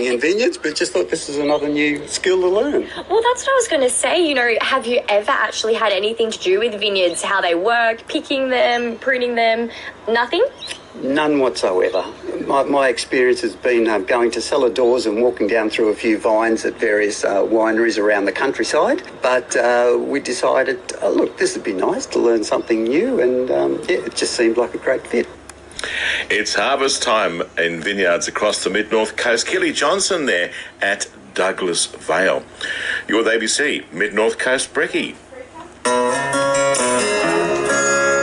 working in vineyards, but just thought this is another new skill to learn. Well, that's what I was going to say. You know, have you ever actually had anything to do with vineyards, how they work, picking them, pruning them? Nothing? None whatsoever. My experience has been going to cellar doors and walking down through a few vines at various wineries around the countryside. But we decided, look, this would be nice to learn something new, and it just seemed like a great fit. It's harvest time in vineyards across the mid-north coast. Kelly Johnson there at Douglas Vale. You're with ABC Mid-North Coast Brekkie.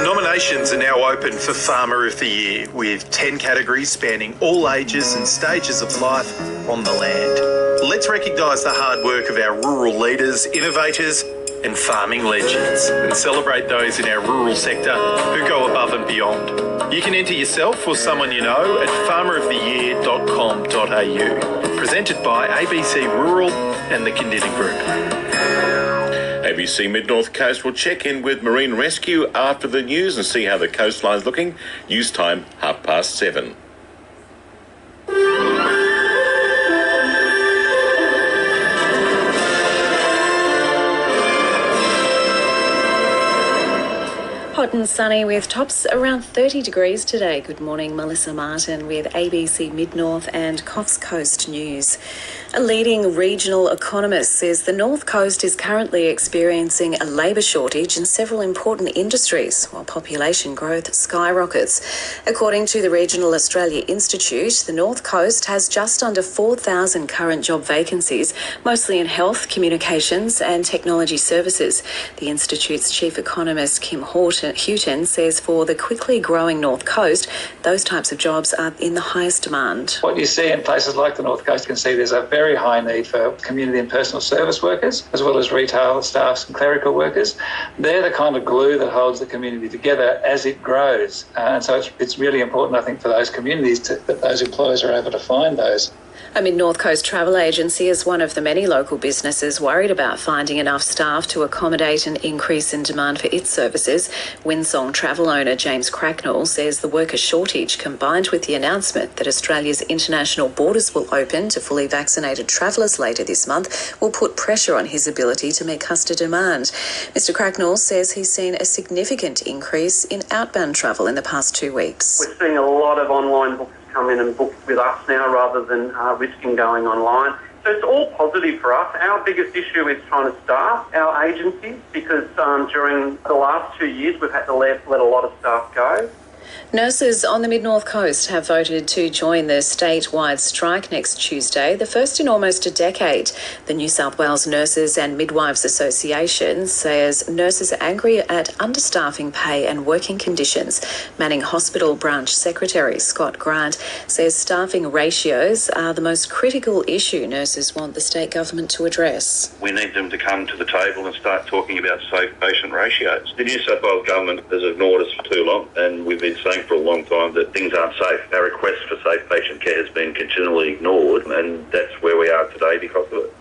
Nominations are now open for Farmer of the Year, with 10 categories spanning all ages and stages of life on the land. Let's recognise the hard work of our rural leaders, innovators and farming legends, and celebrate those in our rural sector who go above and beyond. You can enter yourself or someone you know at farmeroftheyear.com.au. Presented by ABC Rural and the Kindina Group. ABC Mid-North Coast will check in with Marine Rescue after the news and see how the coastline's looking. News time, 7:30. Hot and sunny with tops around 30 degrees today. Good morning, Melissa Martin with ABC Mid-North and Coffs Coast News. A leading regional economist says the North Coast is currently experiencing a labour shortage in several important industries, while population growth skyrockets. According to the Regional Australia Institute, the North Coast has just under 4,000 current job vacancies, mostly in health, communications and technology services. The Institute's chief economist, Kim Houghton, says for the quickly growing North Coast, those types of jobs are in the highest demand. What you see in places like the North Coast, you can see there's a very high need for community and personal service workers, as well as retail staffs and clerical workers. They're the kind of glue that holds the community together as it grows. And so it's really important, I think, for those communities that those employers are able to find those. A Mid-North Coast travel agency is one of the many local businesses worried about finding enough staff to accommodate an increase in demand for its services. Windsong travel owner James Cracknell says the worker shortage, combined with the announcement that Australia's international borders will open to fully vaccinated travellers later this month, will put pressure on his ability to meet customer demand. Mr Cracknell says he's seen a significant increase in outbound travel in the past 2 weeks. We're seeing a lot of online bookers come in and book with us now rather than risking going online. So it's all positive for us. Our biggest issue is trying to staff our agencies because during the last 2 years we've had to let a lot of staff go. Nurses on the Mid-North Coast have voted to join the statewide strike next Tuesday, the first in almost a decade. The New South Wales Nurses and Midwives Association says nurses are angry at understaffing pay and working conditions. Manning Hospital Branch Secretary Scott Grant says staffing ratios are the most critical issue nurses want the state government to address. We need them to come to the table and start talking about safe patient ratios. The New South Wales government has ignored us for too long, and we've been saying for a long time that things aren't safe. Our request for safe patient care has been continually ignored, and that's where we are today because of it.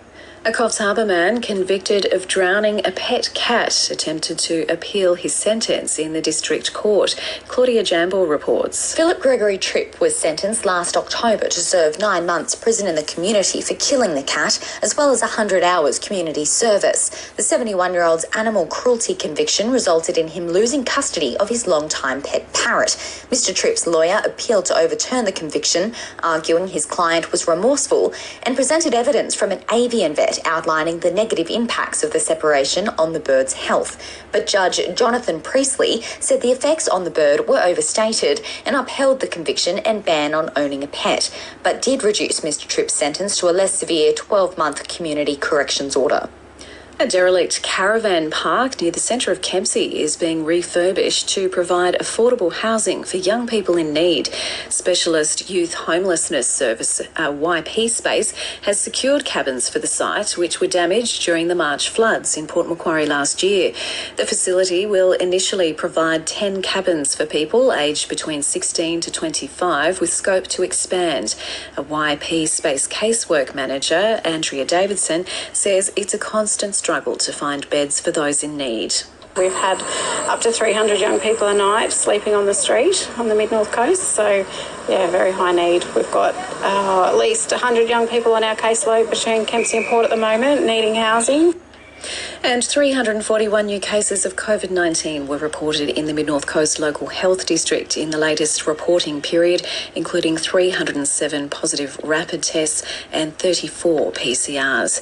A Coffs Harbour man convicted of drowning a pet cat attempted to appeal his sentence in the district court. Claudia Jambor reports. Philip Gregory Tripp was sentenced last October to serve 9 months prison in the community for killing the cat, as well as 100 hours community service. The 71-year-old's animal cruelty conviction resulted in him losing custody of his long-time pet parrot. Mr Tripp's lawyer appealed to overturn the conviction, arguing his client was remorseful and presented evidence from an avian vet outlining the negative impacts of the separation on the bird's health. But Judge Jonathan Priestley said the effects on the bird were overstated and upheld the conviction and ban on owning a pet, but did reduce Mr Tripp's sentence to a less severe 12-month community corrections order. A derelict caravan park near the centre of Kempsey is being refurbished to provide affordable housing for young people in need. Specialist Youth Homelessness Service, YP Space, has secured cabins for the site, which were damaged during the March floods in Port Macquarie last year. The facility will initially provide 10 cabins for people aged between 16 to 25, with scope to expand. A YP Space casework manager, Andrea Davidson, says it's a constant struggle to find beds for those in need. We've had up to 300 young people a night sleeping on the street on the Mid-North Coast, so yeah, very high need. We've got at least 100 young people on our caseload between Kempsey and Port at the moment needing housing. And 341 new cases of COVID-19 were reported in the Mid-North Coast Local Health District in the latest reporting period, including 307 positive rapid tests and 34 PCRs.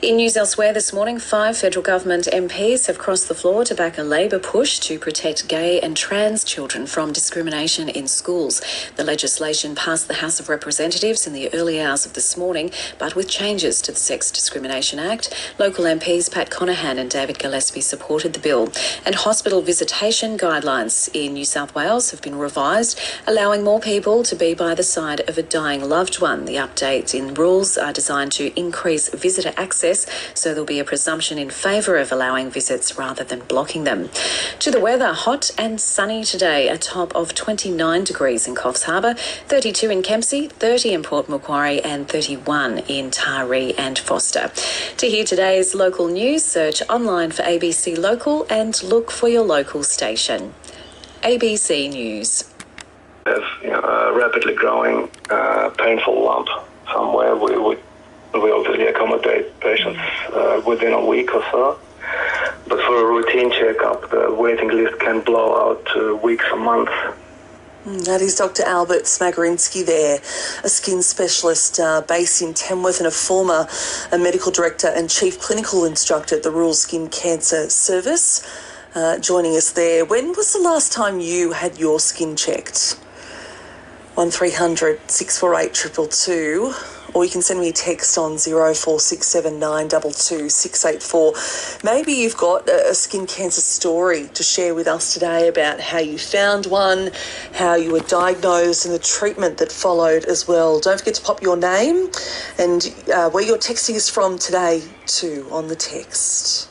In news elsewhere this morning, 5 federal government MPs have crossed the floor to back a Labor push to protect gay and trans children from discrimination in schools. The legislation passed the House of Representatives in the early hours of this morning, but with changes to the Sex Discrimination Act. Local MPs Pat Conahan and David Gillespie supported the bill. And hospital visitation guidelines in New South Wales have been revised, allowing more people to be by the side of a dying loved one. The updates in rules are designed to increase visitor access, so there'll be a presumption in favour of allowing visits rather than blocking them. To the weather, hot and sunny today, a top of 29 degrees in Coffs Harbour, 32 in Kempsey, 30 in Port Macquarie and 31 in Taree and Foster. To hear today's local news, search online for ABC Local and look for your local station. ABC News. There's a rapidly growing painful lump somewhere. We obviously accommodate patients within a week or so. But for a routine checkup, the waiting list can blow out to weeks or months. That is Dr. Albert Smagorinsky there, a skin specialist based in Tamworth and a former medical director and chief clinical instructor at the Rural Skin Cancer Service, joining us there. When was the last time you had your skin checked? 1300 648 222, or you can send me a text on 0467922684. 684. Maybe you've got a skin cancer story to share with us today about how you found one, how you were diagnosed and the treatment that followed as well. Don't forget to pop your name and where you're texting us from today too on the text.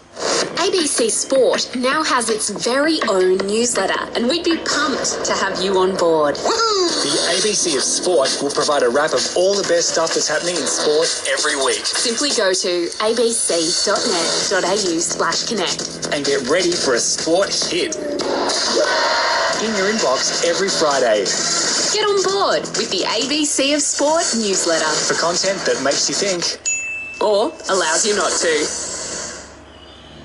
ABC Sport now has its very own newsletter, and we'd be pumped to have you on board. The ABC of Sport will provide a wrap of all the best stuff that's happening in sport every week. Simply go to abc.net.au/connect and get ready for a sport hit in your inbox every Friday. Get on board with the ABC of Sport newsletter for content that makes you think or allows you not to.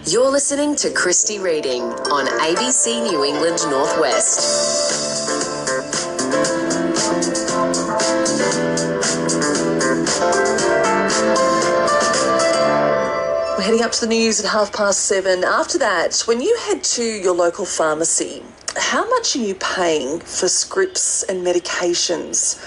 You're listening to Christy Reading on ABC New England Northwest. We're heading up to the news at 7:30. After that, when you head to your local pharmacy, how much are you paying for scripts and medications?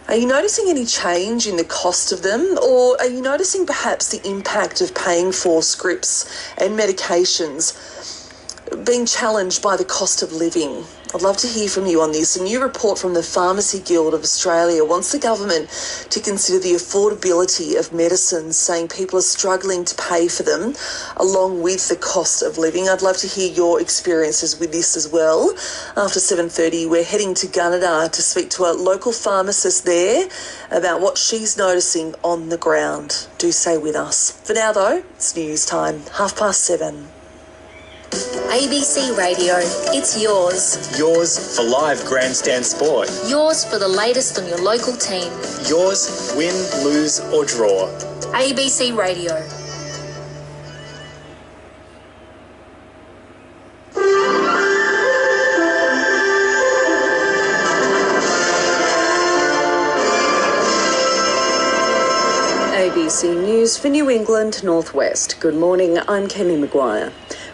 Are you noticing any change in the cost of them, or are you noticing perhaps the impact of paying for scripts and medications being challenged by the cost of living? I'd love to hear from you on this. A new report from the Pharmacy Guild of Australia wants the government to consider the affordability of medicines, saying people are struggling to pay for them along with the cost of living. I'd love to hear your experiences with this as well. After 7:30, we're heading to Gunnedah to speak to a local pharmacist there about what she's noticing on the ground. Do stay with us. For now, though, it's news time, 7:30. ABC Radio, it's yours. Yours for live grandstand sport. Yours for the latest on your local team. Yours, win, lose or draw. ABC Radio. ABC News for New England Northwest. Good morning, I'm Kemi Maguire.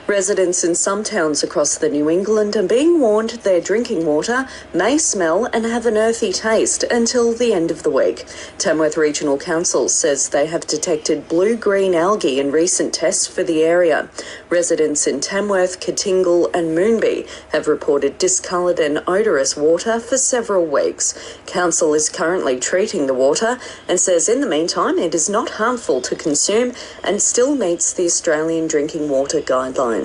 Residents in some towns across the New England are being warned their drinking water may smell and have an earthy taste until the end of the week. Tamworth Regional Council says they have detected blue-green algae in recent tests for the area. Residents in Tamworth, Katingal and Moonbee have reported discoloured and odorous water for several weeks. Council is currently treating the water and says in the meantime it is not harmful to consume and still meets the Australian drinking water guidelines.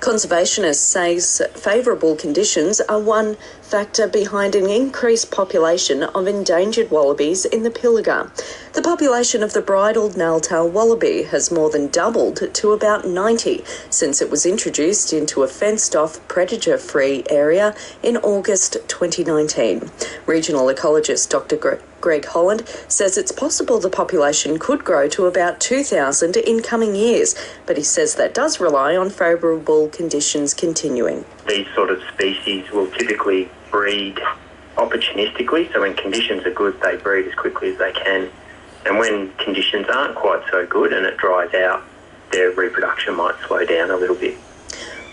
Conservationists say favourable conditions are one factor behind an increased population of endangered wallabies in the Pilliga. The population of the bridled Nailtail wallaby has more than doubled to about 90 since it was introduced into a fenced-off, predator-free area in August 2019. Regional ecologist Dr. Greg Holland says it's possible the population could grow to about 2,000 in coming years, but he says that does rely on favourable conditions continuing. These sort of species will typically breed opportunistically, so when conditions are good, they breed as quickly as they can. And when conditions aren't quite so good and it dries out, their reproduction might slow down a little bit.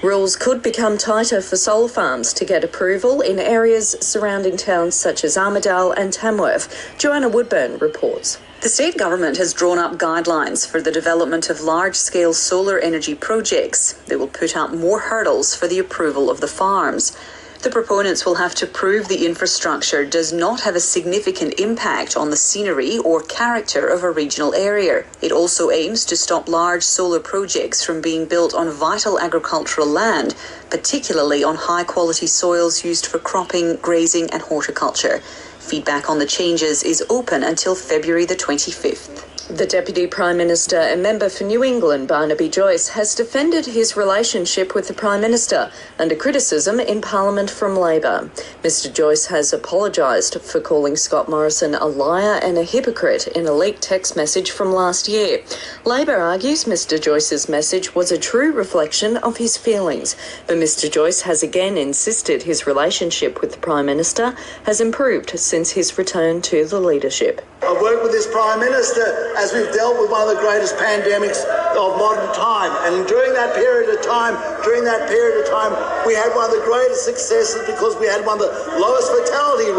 Rules could become tighter for solar farms to get approval in areas surrounding towns such as Armidale and Tamworth. Joanna Woodburn reports. The state government has drawn up guidelines for the development of large-scale solar energy projects. They will put up more hurdles for the approval of the farms. The proponents will have to prove the infrastructure does not have a significant impact on the scenery or character of a regional area. It also aims to stop large solar projects from being built on vital agricultural land, particularly on high-quality soils used for cropping, grazing and horticulture. Feedback on the changes is open until February the 25th. The Deputy Prime Minister and member for New England, Barnaby Joyce, has defended his relationship with the Prime Minister under criticism in Parliament from Labor. Mr Joyce has apologised for calling Scott Morrison a liar and a hypocrite in a leaked text message from last year. Labor argues Mr Joyce's message was a true reflection of his feelings, but Mr Joyce has again insisted his relationship with the Prime Minister has improved since his return to the leadership. I've worked with this Prime Minister as we've dealt with one of the greatest pandemics of modern time. And during that period of time, we had one of the greatest successes because we had one of the lowest fatality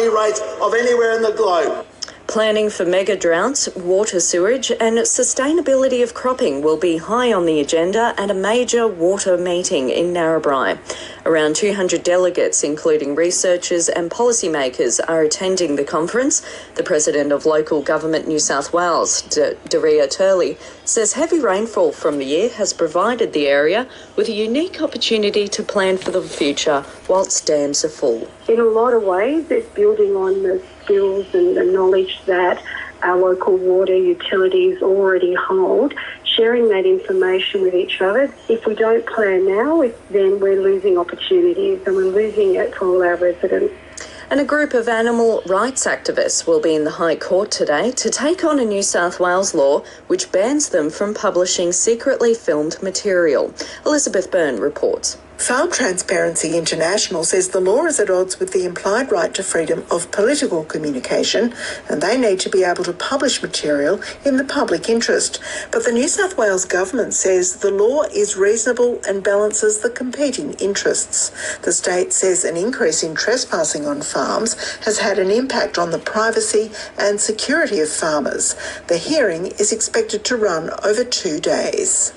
rates of anywhere in the globe. Planning for mega droughts, water sewerage and sustainability of cropping will be high on the agenda at a major water meeting in Narrabri. Around 200 delegates, including researchers and policymakers, are attending the conference. The President of Local Government New South Wales, Daria Turley, says heavy rainfall from the year has provided the area with a unique opportunity to plan for the future whilst dams are full. In a lot of ways, it's building on the skills and the knowledge that our local water utilities already hold, sharing that information with each other. If we don't plan now, then we're losing opportunities and we're losing it for all our residents. And a group of animal rights activists will be in the High Court today to take on a New South Wales law which bans them from publishing secretly filmed material. Elizabeth Byrne reports. Farm Transparency International says the law is at odds with the implied right to freedom of political communication, and they need to be able to publish material in the public interest. But the New South Wales government says the law is reasonable and balances the competing interests. The state says an increase in trespassing on farms has had an impact on the privacy and security of farmers. The hearing is expected to run over 2 days.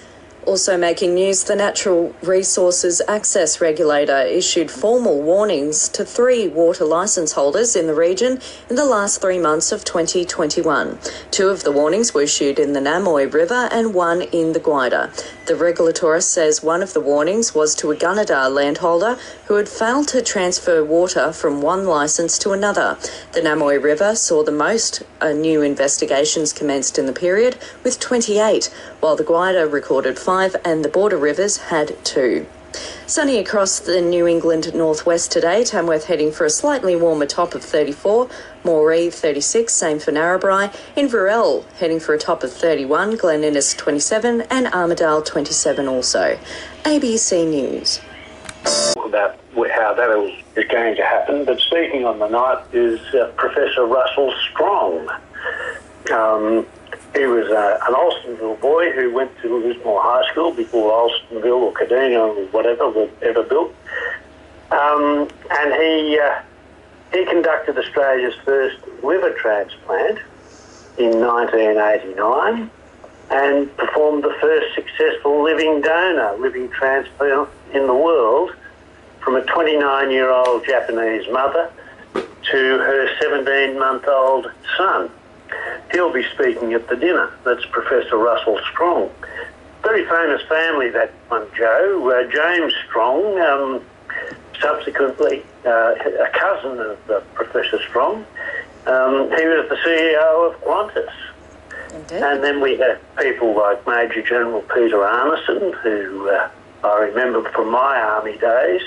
Also making news, the Natural Resources Access Regulator issued formal warnings to 3 water licence holders in the region in the last 3 months of 2021. 2 of the warnings were issued in the Namoy River and 1 in the Guida. The regulator says one of the warnings was to a Gunnedah landholder who had failed to transfer water from one licence to another. The Namoy River saw the most new investigations commenced in the period, with 28, while the Guida recorded 5 and the border rivers had 2. Sunny across the New England northwest today. Tamworth heading for a slightly warmer top of 34, Moree 36, same for Narrabri. Inverell heading for a top of 31, Glen Innes 27 and Armidale 27 also. ABC News. About how that is going to happen, but speaking on the night is Professor Russell Strong. He was an Alstonville boy who went to Lismore High School before Alstonville or Kadina or whatever was ever built. And he conducted Australia's first liver transplant in 1989 and performed the first successful living transplant in the world from a 29-year-old Japanese mother to her 17-month-old son. He'll be speaking at the dinner. That's Professor Russell Strong. But very famous family, that one, Joe. James Strong, subsequently a cousin of Professor Strong. He was the CEO of Qantas. Indeed. And then we have people like Major General Peter Arneson, who I remember from my army days.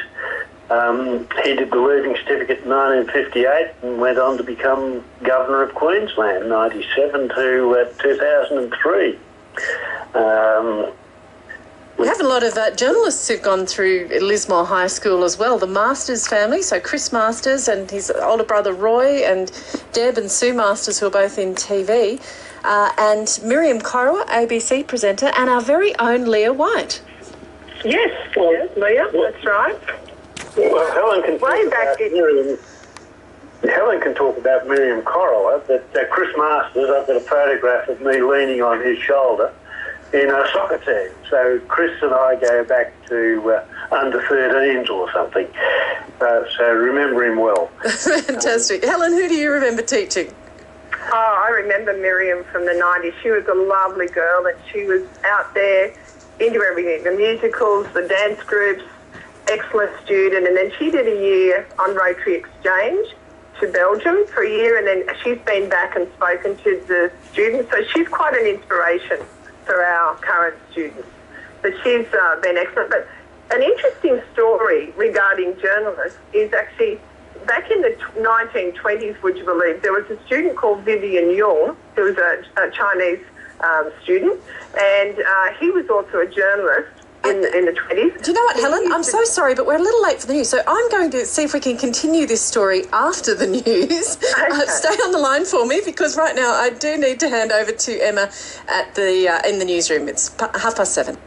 He did the leaving certificate in 1958 and went on to become Governor of Queensland, 97 to 2003. We have a lot of journalists who've gone through Lismore High School as well. The Masters family, so Chris Masters and his older brother Roy, and Deb and Sue Masters, who are both in TV, and Miriam Corowa, ABC presenter, and our very own Leah White. Yes, Leah, that's right. Well, Helen can Way back Helen can talk about Miriam Corowa, but Chris Masters, I've got a photograph of me leaning on his shoulder in a soccer team. So Chris and I go back to under 13s or something. So remember him well. Fantastic. Helen, who do you remember teaching? Oh, I remember Miriam from the 90s. She was a lovely girl and she was out there into everything, the musicals, the dance groups, excellent student. And then she did a year on Rotary Exchange to Belgium for a year, and then she's been back and spoken to the students. So she's quite an inspiration for our current students. But she's been excellent. But an interesting story regarding journalists is actually back in the 1920s, would you believe, there was a student called Vivian Yung, who was a Chinese student, and he was also a journalist in the 20s. Do you know what, Helen? I'm so sorry, but we're a little late for the news, so I'm going to see if we can continue this story after the news. Okay. Stay on the line for me, because right now I do need to hand over to Emma at the in the newsroom. It's 7:30.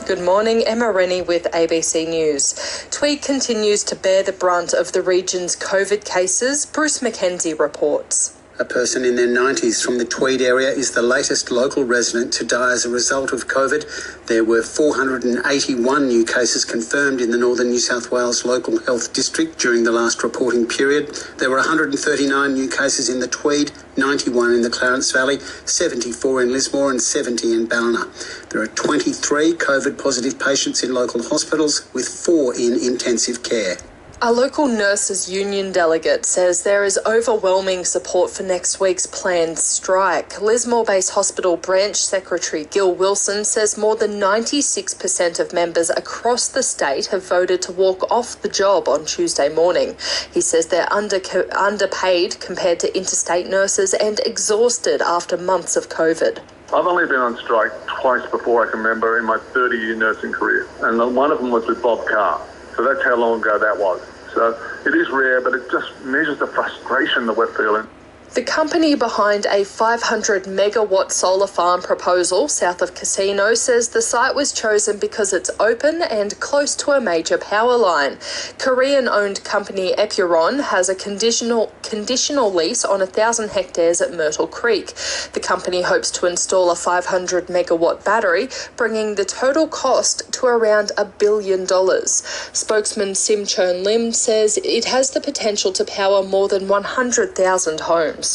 Good morning, Emma Rennie with ABC News. Tweed continues to bear the brunt of the region's COVID cases. Bruce McKenzie reports. A person in their 90s from the Tweed area is the latest local resident to die as a result of COVID. There were 481 new cases confirmed in the Northern New South Wales Local Health District during the last reporting period. There were 139 new cases in the Tweed, 91 in the Clarence Valley, 74 in Lismore and 70 in Ballina. There are 23 COVID-positive patients in local hospitals, with 4 in intensive care. A local nurses union delegate says there is overwhelming support for next week's planned strike. Lismore-based hospital branch secretary Gil Wilson says more than 96% of members across the state have voted to walk off the job on Tuesday morning. He says they're underpaid compared to interstate nurses and exhausted after months of COVID. I've only been on strike twice before I can remember in my 30-year nursing career, and one of them was with Bob Carr. So that's how long ago that was. So it is rare, but it just measures the frustration that we're feeling. The company behind a 500 megawatt solar farm proposal south of Casino says the site was chosen because it's open and close to a major power line. Korean-owned company Epuron has a conditional lease on 1,000 hectares at Myrtle Creek. The company hopes to install a 500 megawatt battery, bringing the total cost to around $1 billion. Spokesman Sim Chon Lim says it has the potential to power more than 100,000 homes.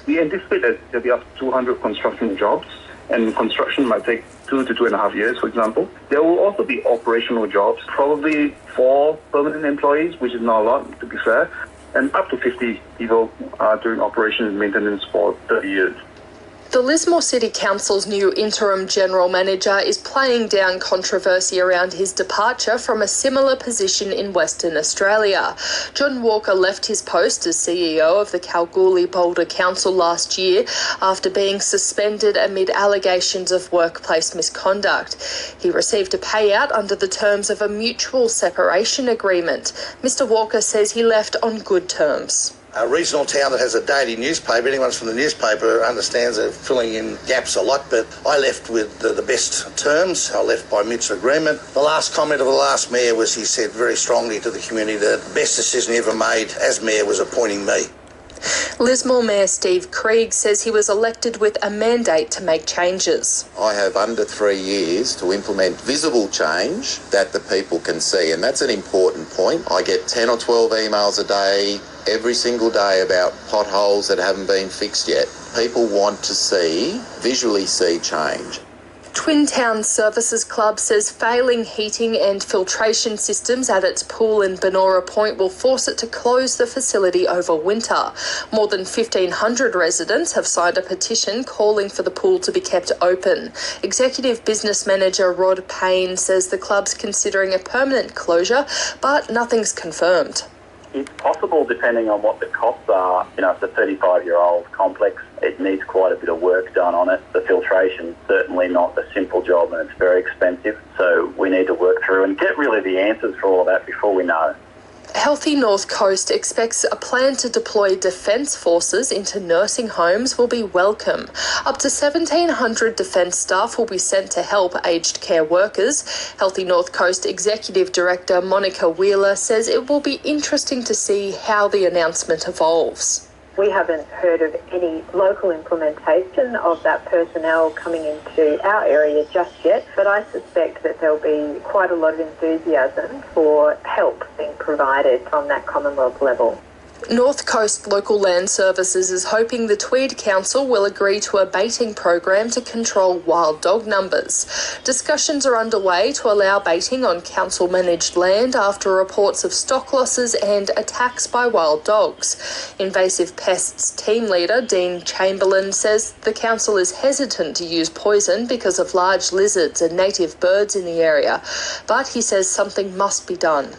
We anticipate that there'll be up to 200 construction jobs, and construction might take 2 to 2.5 years, for example. There will also be operational jobs, probably 4 permanent employees, which is not a lot, to be fair, and up to 50 people doing operations and maintenance for 30 years. The Lismore City Council's new interim general manager is playing down controversy around his departure from a similar position in Western Australia. John Walker left his post as CEO of the Kalgoorlie-Boulder Council last year after being suspended amid allegations of workplace misconduct. He received a payout under the terms of a mutual separation agreement. Mr. Walker says he left on good terms. A regional town that has a daily newspaper, anyone from the newspaper understands they're filling in gaps a lot, but I left with the best terms. I left by mutual agreement. The last comment of the last mayor was he said very strongly to the community that the best decision he ever made as mayor was appointing me. Lismore Mayor Steve Krieg says he was elected with a mandate to make changes. I have under 3 years to implement visible change that the people can see, and that's an important point. I get 10 or 12 emails a day, every single day, about potholes that haven't been fixed yet. People want to visually see change. Twin Town Services Club says failing heating and filtration systems at its pool in Benora Point will force it to close the facility over winter. More than 1,500 residents have signed a petition calling for the pool to be kept open. Executive Business Manager Rod Payne says the club's considering a permanent closure, but nothing's confirmed. It's possible, depending on what the costs are. You know, it's a 35-year-old complex. It needs quite a bit of work done on it. The filtration's certainly not a simple job, and it's very expensive. So we need to work through and get really the answers for all of that before we know. Healthy North Coast expects a plan to deploy Defence forces into nursing homes will be welcome. Up to 1,700 Defence staff will be sent to help aged care workers. Healthy North Coast Executive Director Monica Wheeler says it will be interesting to see how the announcement evolves. We haven't heard of any local implementation of that personnel coming into our area just yet, but I suspect that there'll be quite a lot of enthusiasm for help being provided from that Commonwealth level. North Coast Local Land Services is hoping the Tweed Council will agree to a baiting program to control wild dog numbers. Discussions are underway to allow baiting on council-managed land after reports of stock losses and attacks by wild dogs. Invasive Pests team leader Dean Chamberlain says the council is hesitant to use poison because of large lizards and native birds in the area, but he says something must be done.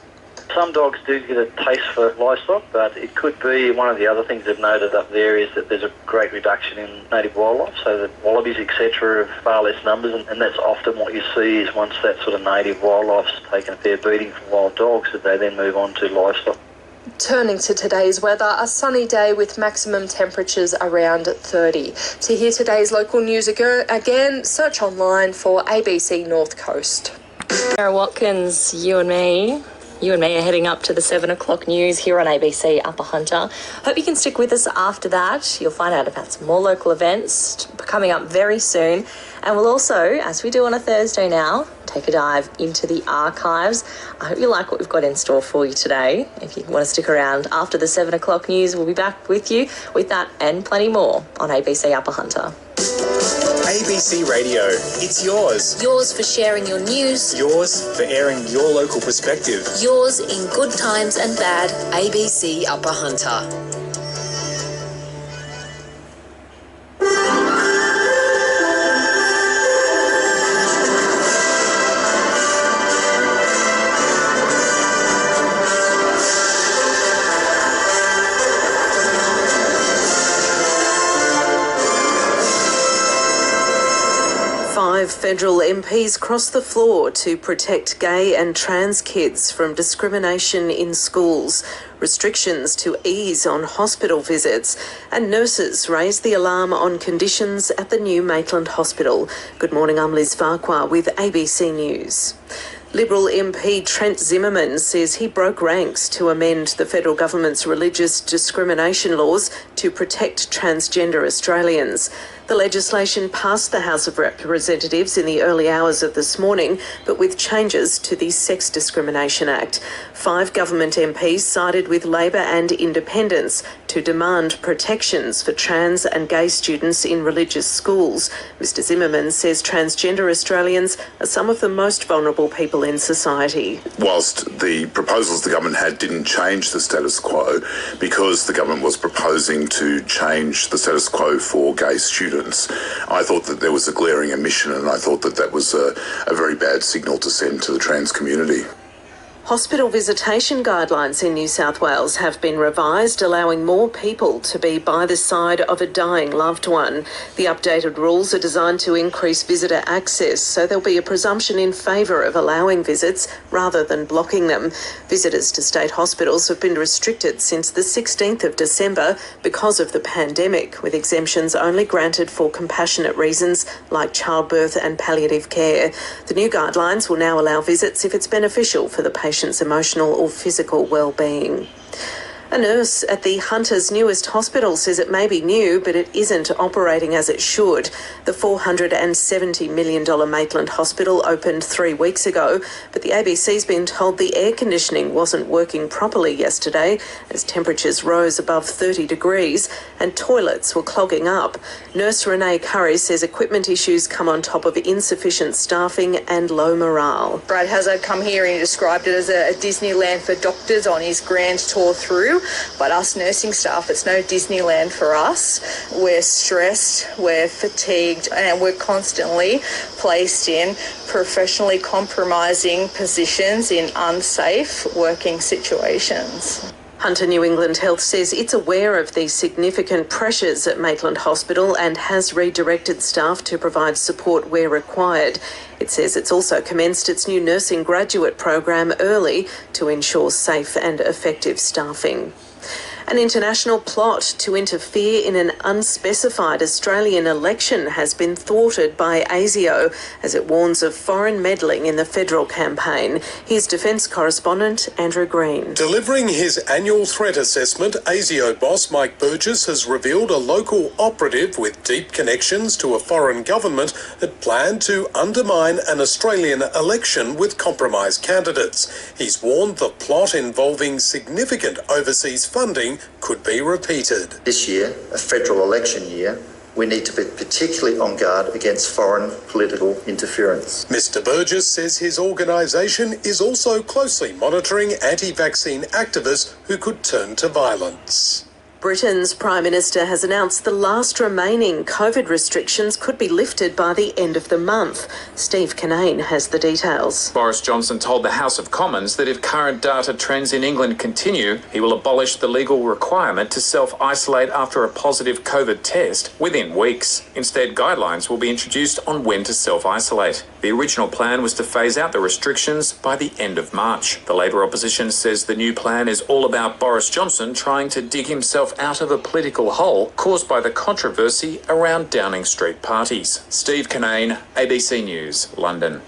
Some dogs do get a taste for livestock, but it could be one of the other things they've noted up there is that there's a great reduction in native wildlife, so that wallabies, etc., have far less numbers, and that's often what you see is once that sort of native wildlife's taken a fair beating from wild dogs, that they then move on to livestock. Turning to today's weather, a sunny day with maximum temperatures around 30. To hear today's local news again, search online for ABC North Coast. Sarah Watkins, you and me are heading up to the 7 o'clock news here on ABC Upper Hunter. Hope you can stick with us after that. You'll find out about some more local events coming up very soon. And we'll also, as we do on a Thursday now, take a dive into the archives. I hope you like what we've got in store for you today. If you want to stick around after the 7 o'clock news, we'll be back with you with that and plenty more on ABC Upper Hunter. ABC Radio, it's yours. Yours for sharing your news. Yours for airing your local perspective. Yours in good times and bad. ABC Upper Hunter. Federal MPs crossed the floor to protect gay and trans kids from discrimination in schools, restrictions to ease on hospital visits, and nurses raised the alarm on conditions at the new Maitland Hospital. Good morning, I'm Liz Farquhar with ABC News. Liberal MP Trent Zimmerman says he broke ranks to amend the federal government's religious discrimination laws to protect transgender Australians. The legislation passed the House of Representatives in the early hours of this morning, but with changes to the Sex Discrimination Act. 5 government MPs sided with Labor and Independents to demand protections for trans and gay students in religious schools. Mr Zimmerman says transgender Australians are some of the most vulnerable people in society. Whilst the proposals the government had didn't change the status quo, because the government was proposing to change the status quo for gay students, I thought that there was a glaring omission, and I thought that that was a very bad signal to send to the trans community. Hospital visitation guidelines in New South Wales have been revised, allowing more people to be by the side of a dying loved one. The updated rules are designed to increase visitor access, so there'll be a presumption in favour of allowing visits rather than blocking them. Visitors to state hospitals have been restricted since the 16th of December because of the pandemic, with exemptions only granted for compassionate reasons like childbirth and palliative care. The new guidelines will now allow visits if it's beneficial for the patient's emotional or physical well-being. A nurse at the Hunter's newest hospital says it may be new, but it isn't operating as it should. The $470 million Maitland Hospital opened 3 weeks ago, but the ABC's been told the air conditioning wasn't working properly yesterday as temperatures rose above 30 degrees and toilets were clogging up. Nurse Renee Curry says equipment issues come on top of insufficient staffing and low morale. Brad Hazzard come here and he described it as a Disneyland for doctors on his grand tour through. But us nursing staff, it's no Disneyland for us. We're stressed, we're fatigued, and we're constantly placed in professionally compromising positions in unsafe working situations. Hunter New England Health says it's aware of the significant pressures at Maitland Hospital and has redirected staff to provide support where required. It says it's also commenced its new nursing graduate program early to ensure safe and effective staffing. An international plot to interfere in an unspecified Australian election has been thwarted by ASIO as it warns of foreign meddling in the federal campaign. Here's Defence correspondent Andrew Green. Delivering his annual threat assessment, ASIO boss Mike Burgess has revealed a local operative with deep connections to a foreign government had planned to undermine an Australian election with compromised candidates. He's warned the plot involving significant overseas funding could be repeated. This year, a federal election year, we need to be particularly on guard against foreign political interference. Mr. Burgess says his organisation is also closely monitoring anti-vaccine activists who could turn to violence. Britain's Prime Minister has announced the last remaining COVID restrictions could be lifted by the end of the month. Steve Kinane has the details. Boris Johnson told the House of Commons that if current data trends in England continue, he will abolish the legal requirement to self-isolate after a positive COVID test within weeks. Instead, guidelines will be introduced on when to self-isolate. The original plan was to phase out the restrictions by the end of March. The Labor opposition says the new plan is all about Boris Johnson trying to dig himself out of a political hole caused by the controversy around Downing Street parties. Steve Kinane, ABC News, London.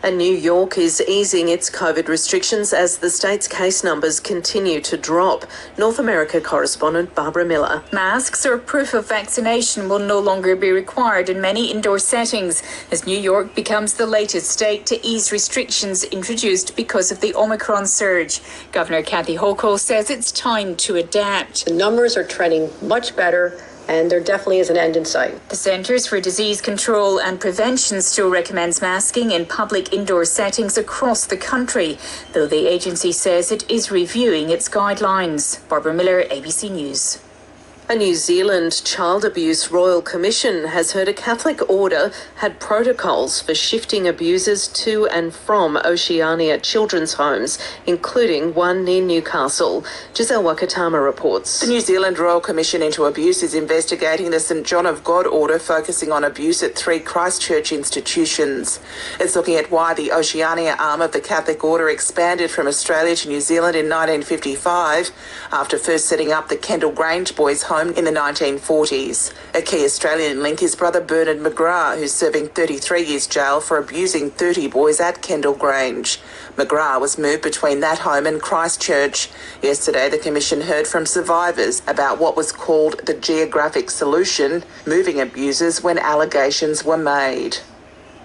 And New York is easing its COVID restrictions as the state's case numbers continue to drop. North America correspondent Barbara Miller. Masks or proof of vaccination will no longer be required in many indoor settings as New York becomes the latest state to ease restrictions introduced because of the Omicron surge. Governor Kathy Hochul says it's time to adapt. The numbers are trending much better, and there definitely is an end in sight. The Centres for Disease Control and Prevention still recommends masking in public indoor settings across the country, though the agency says it is reviewing its guidelines. Barbara Miller, ABC News. A New Zealand Child Abuse Royal Commission has heard a Catholic order had protocols for shifting abusers to and from Oceania children's homes, including one near Newcastle. Giselle Wakatama reports. The New Zealand Royal Commission into Abuse is investigating the St John of God order focusing on abuse at 3 Christchurch institutions. It's looking at why the Oceania arm of the Catholic order expanded from Australia to New Zealand in 1955 after first setting up the Kendall Grange Boys Home in the 1940s. A key Australian link is brother Bernard McGrath, who's serving 33 years jail for abusing 30 boys at Kendall Grange. McGrath was moved between that home and Christchurch. Yesterday, the Commission heard from survivors about what was called the geographic solution, moving abusers when allegations were made.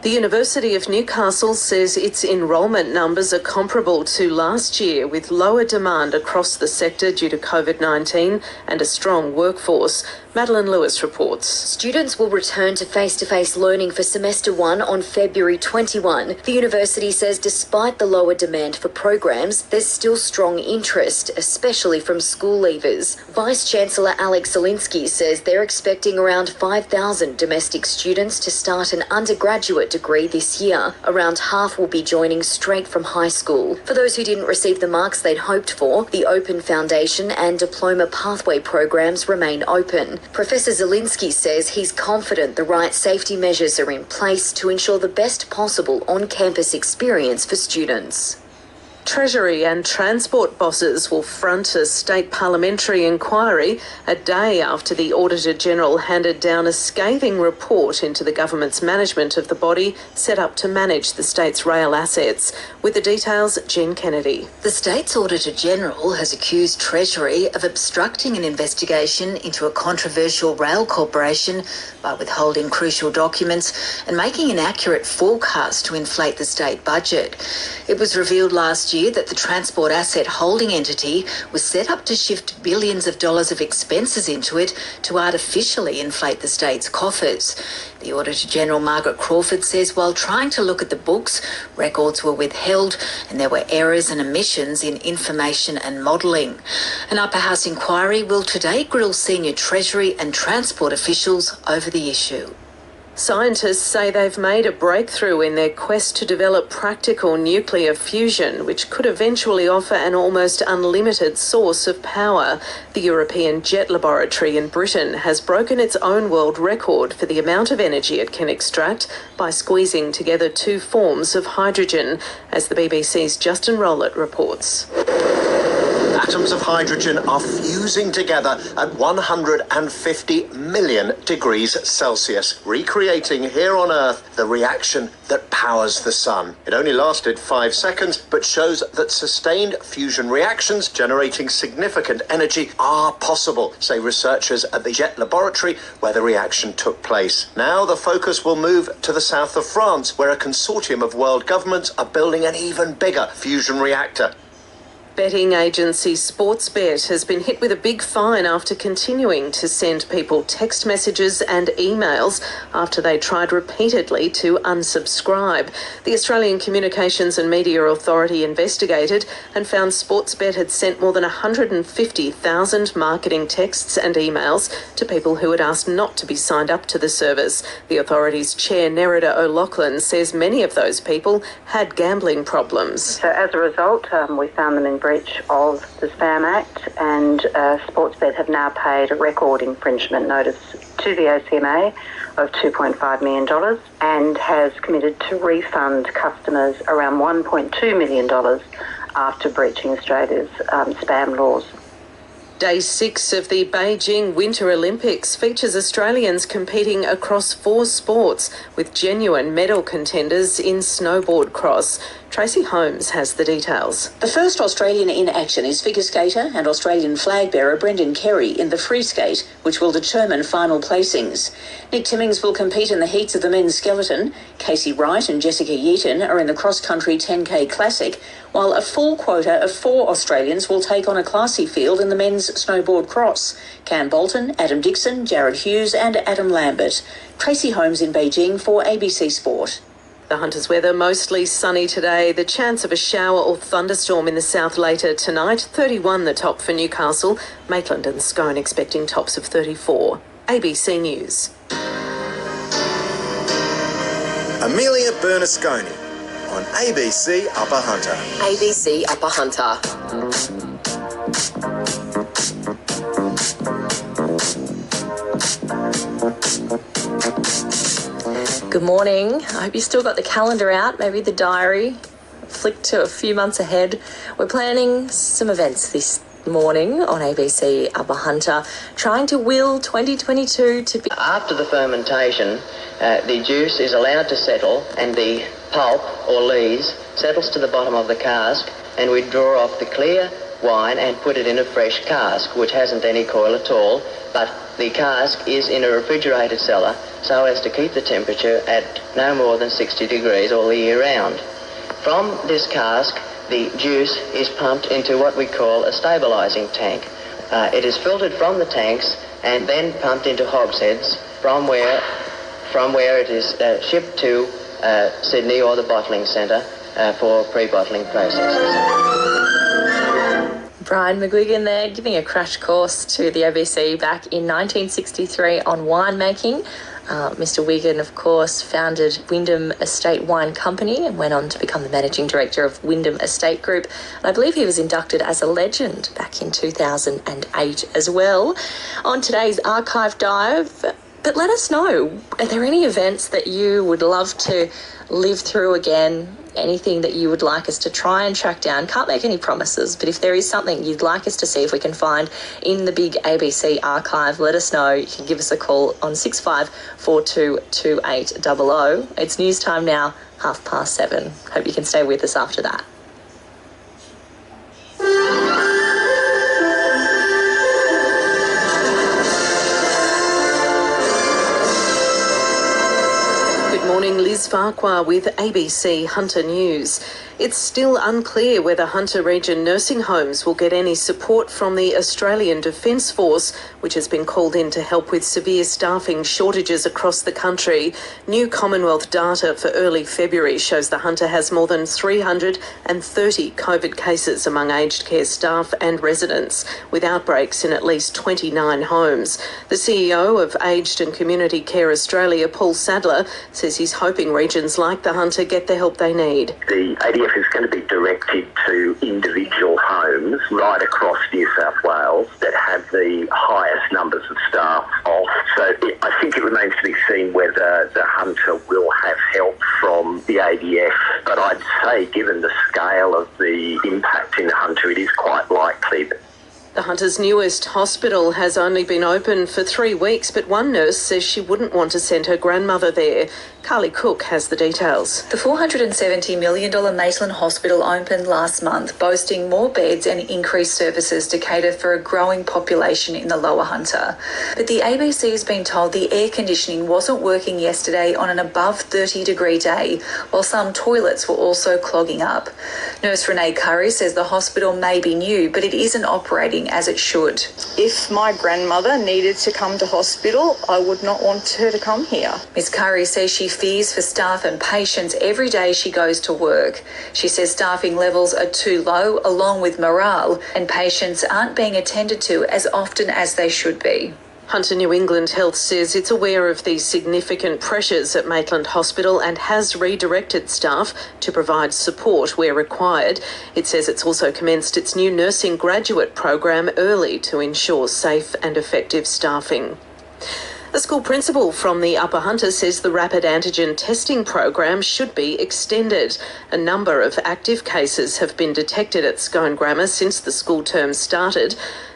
The University of Newcastle says its enrolment numbers are comparable to last year, with lower demand across the sector due to COVID-19 and a strong workforce. Madeline Lewis reports. Students will return to face-to-face learning for semester 1 on February 21. The university says despite the lower demand for programs, there's still strong interest, especially from school leavers. Vice-Chancellor Alex Zielinski says they're expecting around 5,000 domestic students to start an undergraduate degree this year. Around half will be joining straight from high school. For those who didn't receive the marks they'd hoped for, the Open Foundation and Diploma Pathway programs remain open. Professor Zielinski says he's confident the right safety measures are in place to ensure the best possible on-campus experience for students. Treasury and Transport bosses will front a state parliamentary inquiry a day after the Auditor-General handed down a scathing report into the government's management of the body set up to manage the state's rail assets. With the details, Jen Kennedy. The state's Auditor-General has accused Treasury of obstructing an investigation into a controversial rail corporation by withholding crucial documents and making an accurate forecast to inflate the state budget. It was revealed last year that the Transport Asset Holding Entity was set up to shift billions of dollars of expenses into it to artificially inflate the state's coffers. The Auditor-General Margaret Crawford says while trying to look at the books, records were withheld and there were errors and omissions in information and modelling. An upper house inquiry will today grill senior Treasury and Transport officials over the issue. Scientists say they've made a breakthrough in their quest to develop practical nuclear fusion, which could eventually offer an almost unlimited source of power. The European Jet Laboratory in Britain has broken its own world record for the amount of energy it can extract by squeezing together two forms of hydrogen, as the BBC's Justin Rowlett reports. Atoms of hydrogen are fusing together at 150 million degrees Celsius, recreating here on Earth the reaction that powers the sun. It only lasted 5 seconds, but shows that sustained fusion reactions generating significant energy are possible, say researchers at the Jet Laboratory, where the reaction took place. Now the focus will move to the south of France, where a consortium of world governments are building an even bigger fusion reactor. Betting agency Sportsbet has been hit with a big fine after continuing to send people text messages and emails after they tried repeatedly to unsubscribe. The Australian Communications and Media Authority investigated and found Sportsbet had sent more than 150,000 marketing texts and emails to people who had asked not to be signed up to the service. The authority's chair, Nerida O'Loughlin, says many of those people had gambling problems. So as a result, we found them in breach of the Spam Act, and Sportsbet have now paid a record infringement notice to the ACMA of $2.5 million and has committed to refund customers around $1.2 million after breaching Australia's spam laws. Day 6 of the Beijing Winter Olympics features Australians competing across 4 sports with genuine medal contenders in snowboard cross. Tracy Holmes has the details. The first Australian in action is figure skater and Australian flag bearer Brendan Kerry in the free skate, which will determine final placings. Nick Timmings will compete in the heats of the men's skeleton. Casey Wright and Jessica Yeaton are in the cross-country 10K Classic, while a full quota of 4 Australians will take on a classy field in the men's snowboard cross. Cam Bolton, Adam Dixon, Jared Hughes and Adam Lambert. Tracy Holmes in Beijing for ABC Sport. The Hunters weather mostly sunny today. The chance of a shower or thunderstorm in the south later tonight. 31 the top for Newcastle. Maitland and Scone expecting tops of 34. ABC News. Amelia Bernasconi on ABC Upper Hunter. ABC Upper Hunter. Good morning. I hope you still got the calendar out, maybe the diary, flicked to a few months ahead. We're planning some events this morning on ABC Upper Hunter, trying to will 2022 to be... After the fermentation, the juice is allowed to settle and the pulp or lees settles to the bottom of the cask, and we draw off the clear wine and put it in a fresh cask, which hasn't any coil at all, but the cask is in a refrigerated cellar so as to keep the temperature at no more than 60 degrees all the year round. From this cask, the juice is pumped into what we call a stabilising tank. It is filtered from the tanks and then pumped into hogsheads from where it is shipped to Sydney or the bottling centre for pre-bottling processes. Brian McGuigan there, giving a crash course to the ABC back in 1963 on winemaking. Mr. Wigan, of course, founded Wyndham Estate Wine Company and went on to become the managing director of Wyndham Estate Group. And I believe he was inducted as a legend back in 2008 as well. On today's archive dive, But let us know, are there any events that you would love to live through again? Anything that you would like us to try and track down? Can't make any promises, but if there is something you'd like us to see if we can find in the big ABC archive, let us know. You can give us a call on 65422800. It's news time now, 7:30. Hope you can stay with us after that. Good morning, Liz Farquhar with ABC Hunter News. It's still unclear whether Hunter Region nursing homes will get any support from the Australian Defence Force, which has been called in to help with severe staffing shortages across the country. New Commonwealth data for early February shows the Hunter has more than 330 COVID cases among aged care staff and residents, with outbreaks in at least 29 homes. The CEO of Aged and Community Care Australia, Paul Sadler, says he's hoping regions like the Hunter get the help they need. The ADF is going to be directed to individual homes right across New South Wales that have the highest numbers of staff off. So I think it remains to be seen whether the Hunter will have help from the ADF. But I'd say, given the scale of the impact in the Hunter, it is quite likely that the Hunter's newest hospital has only been open for 3 weeks, but one nurse says she wouldn't want to send her grandmother there. Carly Cook has the details. The $470 million Maitland Hospital opened last month, boasting more beds and increased services to cater for a growing population in the Lower Hunter. But the ABC has been told the air conditioning wasn't working yesterday on an above 30-degree day, while some toilets were also clogging up. Nurse Renee Curry says the hospital may be new, but it isn't operating as it should. If my grandmother needed to come to hospital, I would not want her to come here. Ms Curry says she fears for staff and patients every day she goes to work. She says staffing levels are too low, along with morale, and patients aren't being attended to as often as they should be. Hunter New England Health says it's aware of the significant pressures at Maitland Hospital and has redirected staff to provide support where required. It says it's also commenced its new nursing graduate program early to ensure safe and effective staffing. A school principal from the Upper Hunter says the rapid antigen testing program should be extended. A number of active cases have been detected at Scone Grammar since the school term started.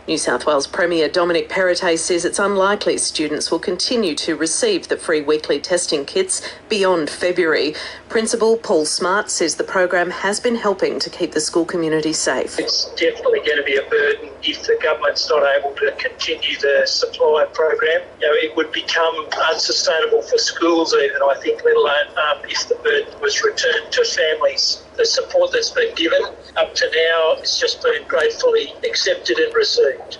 New South Wales Premier Dominic Perrottet says it's unlikely students will continue to receive the free weekly testing kits beyond February. Principal Paul Smart says the program has been helping to keep the school community safe. It's definitely going to be a burden if the government's not able to continue the supply program. It would become unsustainable for schools even, I think, let alone if the burden was returned to families. The support that's been given up to now has just been gratefully accepted and received.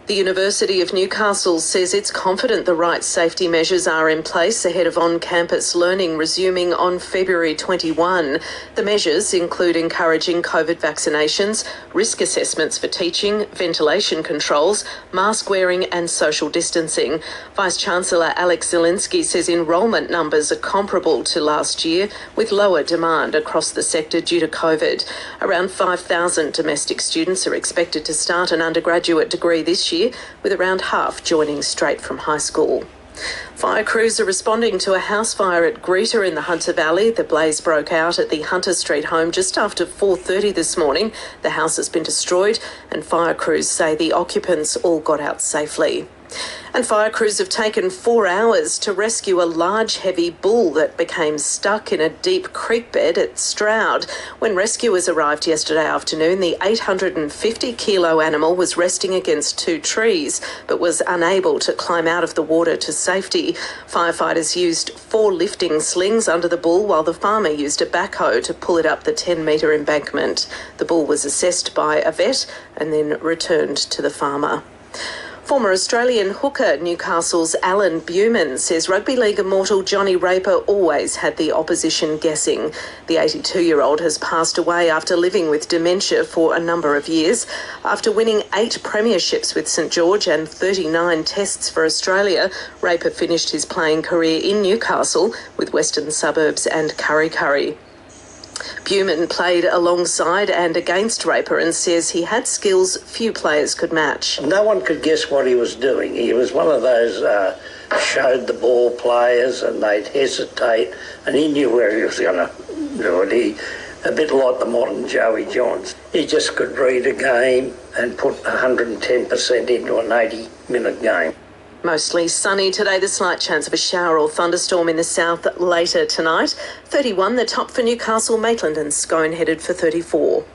The University of Newcastle says it's confident the right safety measures are in place ahead of on-campus learning resuming on February 21. The measures include encouraging COVID vaccinations, risk assessments for teaching, ventilation controls, mask wearing and social distancing. Vice-Chancellor Alex Zielinski says enrolment numbers are comparable to last year, with lower demand across the sector due to COVID. Around 5,000 domestic students are expected to start an undergraduate degree this year, with around half joining straight from high school. Fire crews are responding to a house fire at Greta in the Hunter Valley. The blaze broke out at the Hunter Street home just after 4:30 this morning. The house has been destroyed and fire crews say the occupants all got out safely. And fire crews have taken 4 hours to rescue a large, heavy bull that became stuck in a deep creek bed at Stroud. When rescuers arrived yesterday afternoon, the 850-kilo animal was resting against 2 trees, but was unable to climb out of the water to safety. Firefighters used 4 lifting slings under the bull, while the farmer used a backhoe to pull it up the 10-metre embankment. The bull was assessed by a vet and then returned to the farmer. Former Australian hooker Newcastle's Alan Buman says rugby league immortal Johnny Raper always had the opposition guessing. The 82-year-old has passed away after living with dementia for a number of years. After winning 8 premierships with St George and 39 tests for Australia, Raper finished his playing career in Newcastle with Western Suburbs and Kurri Kurri. Buman played alongside and against Raper and says he had skills few players could match. No one could guess what he was doing. He was one of those showed the ball players and they'd hesitate, and he knew where he was going to do it. A bit like the modern Joey Johns. He just could read a game and put 110% into an 80-minute game. Mostly sunny today, the slight chance of a shower or thunderstorm in the south later tonight. 31, the top for Newcastle, Maitland and Scone headed for 34.